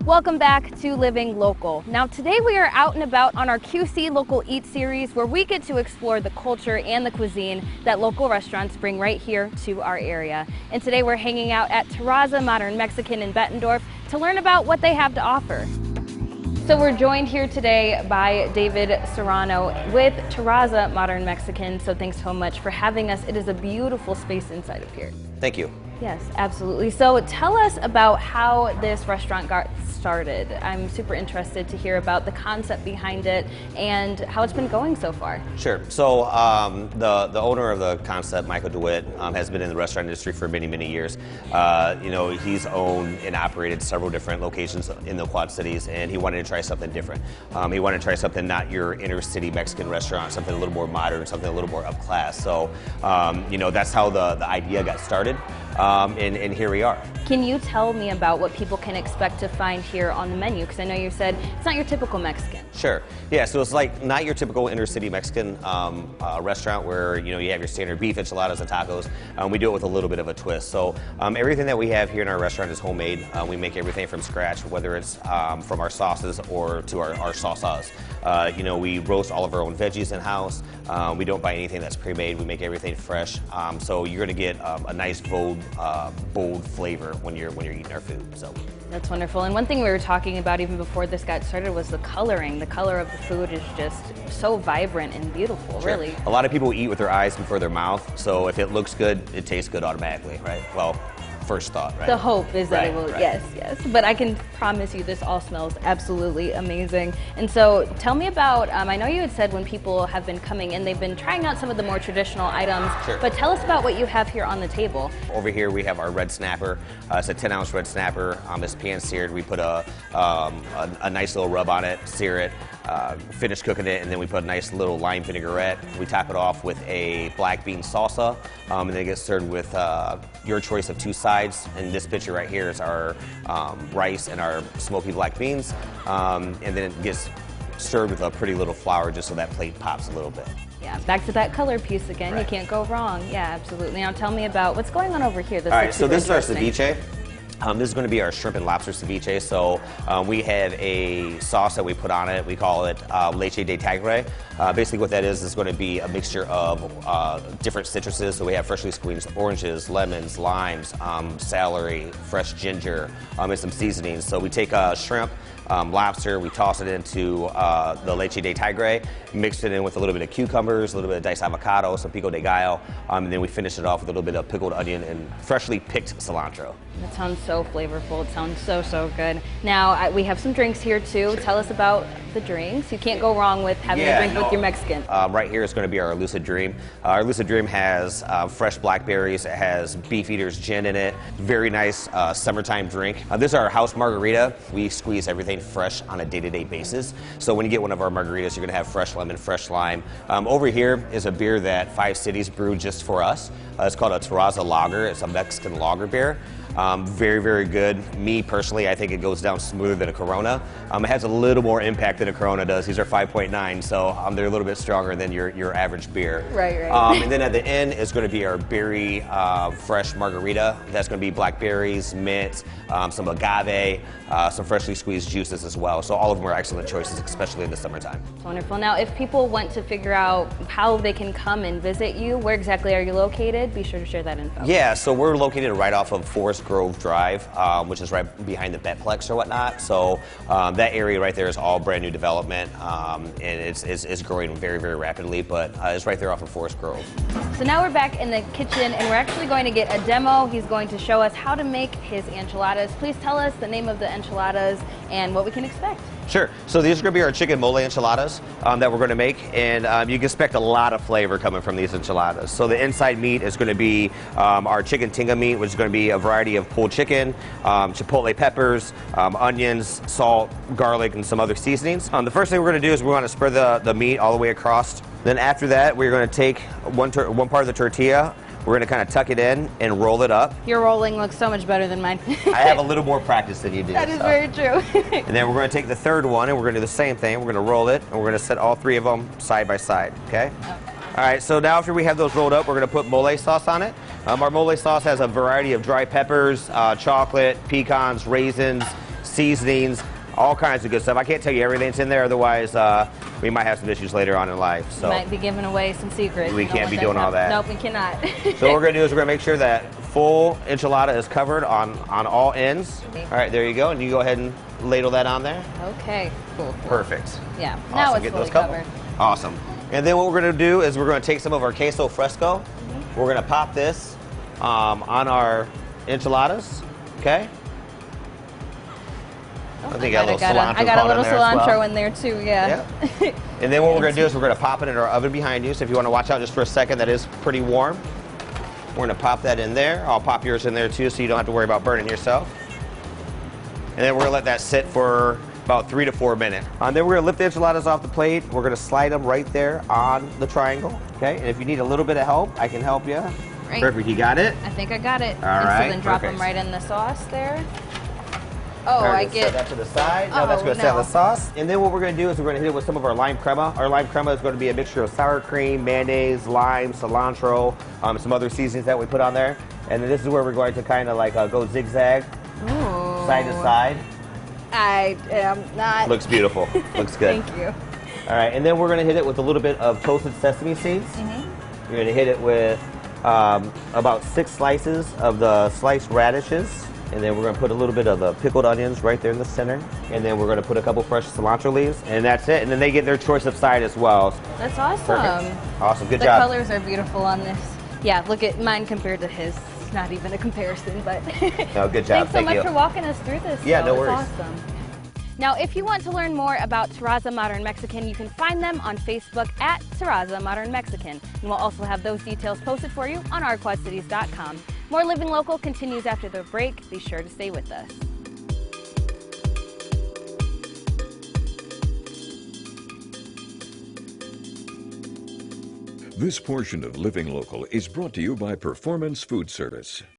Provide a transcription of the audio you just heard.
Welcome back to Living Local. Now today we are out and about on our QC Local Eat series where we get to explore the culture and the cuisine that local restaurants bring right here to our area. And today we're hanging out at Terraza Modern Mexican in Bettendorf to learn about what they have to offer. So we're joined here today by David Serrano with Terraza Modern Mexican. So thanks so much for having us. It is a beautiful space inside of here. Thank you. Yes, absolutely. So tell us about how this restaurant got started. I'm super interested to hear about the concept behind it and how it's been going so far. Sure. So the owner of the concept, Michael DeWitt, has been in the restaurant industry for many, many years. He's owned and operated several different locations in the Quad Cities, and he wanted to try something different. He wanted to try something not your inner city Mexican restaurant, something a little more modern, something a little more up class. So, that's how the idea got started. And here we are. Can you tell me about what people can expect to find here on the menu? Because I know you said it's not your typical Mexican. Sure. Yeah, so it's like not your typical inner city Mexican restaurant where you have your standard beef enchiladas and tacos. We do it with a little bit of a twist. So everything that we have here in our restaurant is homemade. We make everything from scratch, whether it's from our sauces or to our salsas. We roast all of our own veggies in-house. We don't buy anything that's pre-made. We make everything fresh. So you're going to get a nice bold flavor when you're eating our food. So that's wonderful. And one thing we were talking about even before this got started was the coloring. The color of the food is just so vibrant and beautiful. Sure. Really. A lot of people eat with their eyes before their mouth. So if it looks good, it tastes good automatically, right? Well, first thought, right? The hope is that it will, right. Yes. But I can promise you this all smells absolutely amazing. And so tell me about, I know you had said when people have been coming in, they've been trying out some of the more traditional items. Sure. But tell us about what you have here on the table. Over here we have our red snapper. It's a 10-ounce red snapper. It's pan-seared. We put a nice little rub on it, sear it, finish cooking it, and then we put a nice little lime vinaigrette. We top it off with a black bean salsa, and then it gets served with your choice of two sides. And this picture right here is our rice and our smoky black beans, and then it gets served with a pretty little flour just so that plate pops a little bit. Yeah, back to that color piece again. Right. You can't go wrong. Yeah, absolutely. Now tell me about what's going on over here. All right, so this is our ceviche. This is going to be our shrimp and lobster ceviche. So we have a sauce that we put on it. We call it leche de tigre. Basically what that is going to be a mixture of different citruses. So we have freshly squeezed oranges, lemons, limes, celery, fresh ginger, and some seasonings. So we take shrimp, lobster, we toss it into the leche de tigre, mix it in with a little bit of cucumbers, a little bit of diced avocado, some pico de gallo, and then we finish it off with a little bit of pickled onion and freshly picked cilantro. That sounds so flavorful. It sounds so good. Now, we have some drinks here too. Tell us about the drinks. You can't go wrong with having a drink with your Mexican. Right here is going to be our Lucid Dream. Our Lucid Dream has fresh blackberries. It has Beef Eater's gin in it. Very nice summertime drink. This is our house margarita. We squeeze everything fresh on a day-to-day basis. So when you get one of our margaritas, you're going to have fresh lemon, fresh lime. Over here is a beer that 5 Cities brewed just for us. It's called a Terraza Lager. It's a Mexican lager beer. Very, very good. Me personally, I think it goes down smoother than a Corona. It has a little more impact than a Corona does. These are 5.9, so they're a little bit stronger than your average beer. Right. And then at the end is going to be our berry fresh margarita. That's going to be blackberries, mint, some agave, some freshly squeezed juices as well. So all of them are excellent choices, especially in the summertime. Wonderful. Now, if people want to figure out how they can come and visit you, where exactly are you located? Be sure to share that info. Yeah, so we're located right off of Forest Grove Drive, which is right behind the Betplex or whatnot. So that area right there is all brand new development, and it's growing very, very rapidly, but it's right there off of Forest Grove. So now we're back in the kitchen, and we're actually going to get a demo. He's going to show us how to make his enchiladas. Please tell us the name of the enchiladas and what we can expect. Sure. So these are going to be our chicken mole enchiladas that we're going to make, and you can expect a lot of flavor coming from these enchiladas. So the inside meat is going to be our chicken tinga meat, which is going to be a variety of pulled chicken, chipotle peppers, onions, salt, garlic, and some other seasonings. The first thing we're going to do is we want to spread the meat all the way across. Then after that, we're going to take one part of the tortilla. We're going to kind of tuck it in and roll it up. Your rolling looks so much better than mine. I have a little more practice than you do. That is very true. And then we're going to take the third one and we're going to do the same thing. We're going to roll it and we're going to set all 3 of them side by side, okay? All right, so now after we have those rolled up, we're going to put mole sauce on it. Our mole sauce has a variety of dry peppers, chocolate, pecans, raisins, seasonings, all kinds of good stuff. I can't tell you everything's in there, otherwise we might have some issues later on in life. So might be giving away some secrets. we can't be doing all that. Nope, we cannot. So what we're gonna do is we're gonna make sure that full enchilada is covered on all ends. All right, there you go, and you go ahead and ladle that on there. Okay, cool. Perfect. Yeah, Awesome. now it's Get fully those covered. covered. Awesome. And then what we're gonna do is we're gonna take some of our queso fresco. We're gonna pop this on our enchiladas, okay? I think I got a little cilantro in there too, yeah. And then what we're going to do is we're going to pop it in our oven behind you. So if you want to watch out just for a second, that is pretty warm. We're going to pop that in there. I'll pop yours in there too, so you don't have to worry about burning yourself. And then we're going to let that sit for about 3 to 4 minutes. And then we're going to lift the enchiladas off the plate. We're going to slide them right there on the triangle. Okay. And if you need a little bit of help, I can help you. Right. Perfect. You got it? I think I got it. All right. So then drop Perfect. them right in the sauce there. Oh, right, I get set that to the side. No, that's going to set the sauce. And then what we're going to do is we're going to hit it with some of our lime crema. Our lime crema is going to be a mixture of sour cream, mayonnaise, lime, cilantro, some other seasonings that we put on there. And then this is where we're going to kind of like go zigzag, side to side. I am not. Looks beautiful. Looks good. Thank you. All right, and then we're going to hit it with a little bit of toasted sesame seeds. You're going to hit it with about 6 slices of the sliced radishes. And then we're going to put a little bit of the pickled onions right there in the center. And then we're going to put a couple fresh cilantro leaves. And that's it. And then they get their choice of side as well. That's awesome. Perfect. Awesome. Good the job. The colors are beautiful on this. Yeah, look at mine compared to his. It's not even a comparison, but no, good job. Thanks so much for walking us through this. Yeah, no worries. It's awesome. Now, if you want to learn more about Terraza Modern Mexican, you can find them on Facebook at Terraza Modern Mexican. And we'll also have those details posted for you on ourquadcities.com. More Living Local continues after the break. Be sure to stay with us. This portion of Living Local is brought to you by Performance Food Service.